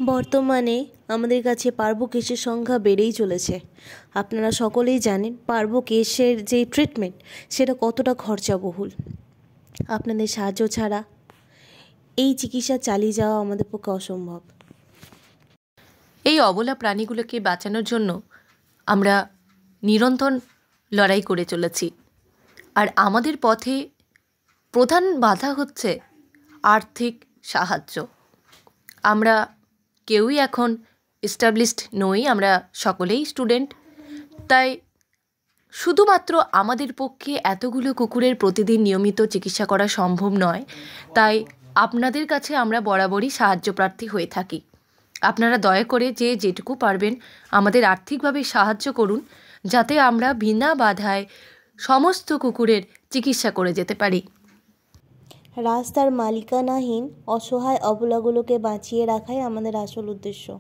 বর্তমানে আমাদের কাছে পার্বো কেসের সংখ্যা বেড়েই চলেছে। আপনারা সকলেই জানেন পার্বো কেসের যে ট্রিটমেন্ট সেটা কতটা খরচাবহুল। আপনাদের সাহায্য ছাড়া এই চিকিৎসা চালিয়ে যাওয়া আমাদের পক্ষে অসম্ভব। এই অবলা প্রাণীগুলোকে বাঁচানোর জন্য আমরা নিরন্তর লড়াই করে চলেছি। আর আমাদের পথে প্রধান বাধা হচ্ছে আর্থিক সাহায্য। আমরা কেউই এখন এস্টাবলিশড নই, আমরা সকলেই স্টুডেন্ট। তাই শুধুমাত্র আমাদের পক্ষে এতগুলো কুকুরের প্রতিদিন নিয়মিত চিকিৎসা করা সম্ভব নয়। তাই আপনাদের কাছে আমরা বরাবরই সাহায্য প্রার্থী হয়ে থাকি। আপনারা দয়া করে যেটুকু পারবেন আমাদের আর্থিকভাবে সাহায্য করুন, যাতে আমরা বিনা বাধায় সমস্ত কুকুরের চিকিৎসা করে যেতে পারি। রাস্তার মালিকানাহীন অসহায় অবলাগুলোকে বাঁচিয়ে রাখাই আমাদের আসল উদ্দেশ্য।